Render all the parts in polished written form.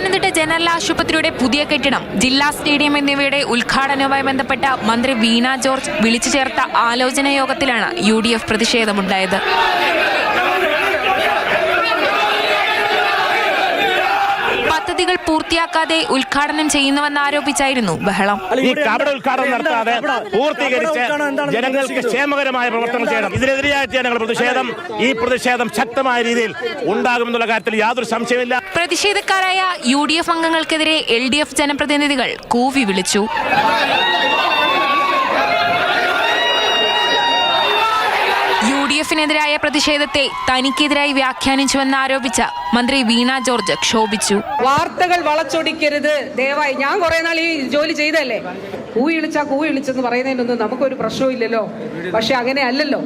Pathanamthitta general ആശുപത്രിയുടെ പുതിയ കെട്ടിടം, ജില്ലാ സ്റ്റേഡിയം എന്നിവയുടെ ഉദ്ഘാടനവുമായി ബന്ധപ്പെട്ട മന്ത്രി വീണ ജോർജ് വിളിച്ചു ചേർത്ത ആലോചനാ യോഗത്തിലാണ് UDF പ്രതിഷേധമുണ്ടായത്. പദ്ധതികൾ പൂർത്തിയാക്കാതെ ഉദ്ഘാടനം ചെയ്യുന്നുവെന്നാരോപിച്ചായിരുന്നു ബഹളം. ഈ കപട ഉദ്ഘാടനം നടത്താതെ പൂർത്തീകരിച്ച് ജനങ്ങൾക്ക് ക്ഷേമകരമായ പ്രവർത്തനം ചെയ്യണം. ഇതിനെതിരെയായിട്ട് ഞങ്ങൾ ഈ പ്രതിഷേധം ശക്തമായ രീതിയിൽ ഉണ്ടാകുമെന്നുള്ള കാര്യത്തിൽ യാതൊരു സംശയമില്ല. പ്രതിഷേധക്കാരായ UDF അംഗങ്ങൾക്കെതിരെ LDF ജനപ്രതിനിധികൾ കൂവി വിളിച്ചു. UDFിനെതിരായ പ്രതിഷേധത്തെ തനിക്കെതിരായി വ്യാഖ്യാനിച്ചുവെന്നാരോപിച്ച മന്ത്രി വീണ ജോർജ് ക്ഷോഭിച്ചു. വാർത്തകൾ വളച്ചൊടിക്കരുത് ദയവായി. ഞാൻ കുറെ നാൾ ഈ ജോലി ചെയ്തല്ലേ. കൂവി വിളിച്ചെന്ന് പറയുന്നതിനൊന്നും നമുക്കൊരു പ്രശ്നമില്ലല്ലോ. പക്ഷെ അങ്ങനെ അല്ലല്ലോ.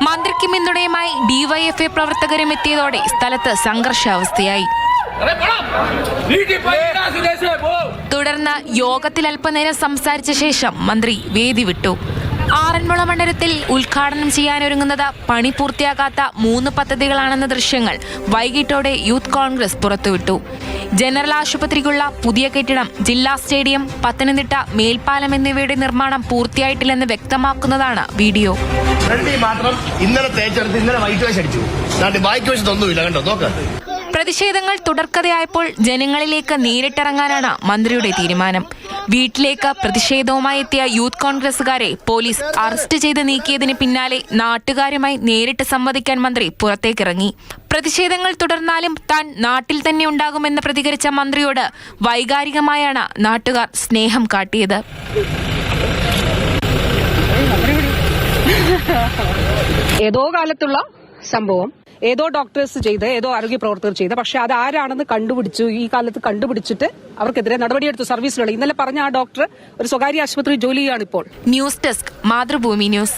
മന്ത്രിക്ക് പിന്തുണയുമായി DYFI പ്രവർത്തകരും എത്തിയതോടെ സ്ഥലത്ത് സംഘർഷാവസ്ഥയായി. തുടർന്ന് യോഗത്തിൽ അല്പനേരം സംസാരിച്ച ശേഷം മന്ത്രി വേദി വിട്ടു. ആറന്മുള മണ്ഡലത്തിൽ ഉദ്ഘാടനം ചെയ്യാനൊരുങ്ങുന്നത് പണി പൂർത്തിയാക്കാത്ത 3 പദ്ധതികളാണെന്ന ദൃശ്യങ്ങൾ വൈകിട്ടോടെ യൂത്ത് കോൺഗ്രസ് പുറത്തുവിട്ടു. ജനറൽ ആശുപത്രിക്കുള്ള പുതിയ കെട്ടിടം, ജില്ലാ സ്റ്റേഡിയം, പത്തനംതിട്ട മേൽപ്പാലം എന്നിവയുടെ നിർമ്മാണം പൂർത്തിയായിട്ടില്ലെന്ന് വ്യക്തമാക്കുന്നതാണ് വീഡിയോ. പ്രതിഷേധങ്ങൾ തുടർക്കഥയായപ്പോൾ ജനങ്ങളിലേക്ക് നേരിട്ടിറങ്ങാനാണ് മന്ത്രിയുടെ തീരുമാനം. വീട്ടിലേക്ക് പ്രതിഷേധവുമായി എത്തിയ യൂത്ത് കോൺഗ്രസുകാരെ പോലീസ് അറസ്റ്റ് ചെയ്ത് നീക്കിയതിന് പിന്നാലെ നാട്ടുകാരുമായി നേരിട്ട് സംവദിക്കാൻ മന്ത്രി പുറത്തേക്കിറങ്ങി. പ്രതിഷേധങ്ങൾ തുടർന്നാലും താൻ നാട്ടിൽ തന്നെ ഉണ്ടാകുമെന്ന് പ്രതികരിച്ച മന്ത്രിയോട് വൈകാരികമായാണ് നാട്ടുകാർ സ്നേഹം കാട്ടിയത്. ഏതോ കാലത്തുള്ള സംഭവം, ഏതോ ഡോക്ടേഴ്സ് ചെയ്ത്, ഏതോ ആരോഗ്യ പ്രവർത്തകർ ചെയ്ത്, പക്ഷെ അത് ആരാണെന്ന് കണ്ടുപിടിച്ചു. ഈ കാലത്ത് കണ്ടുപിടിച്ചിട്ട് അവർക്കെതിരെ നടപടിയെടുത്തു സർവീസിലുള്ള. ഇന്നലെ പറഞ്ഞ ആ ഡോക്ടർ ഒരു സ്വകാര്യ ആശുപത്രി ജോലി ചെയ്യാണ് ഇപ്പോൾ. News desk, Mathrubhumi news.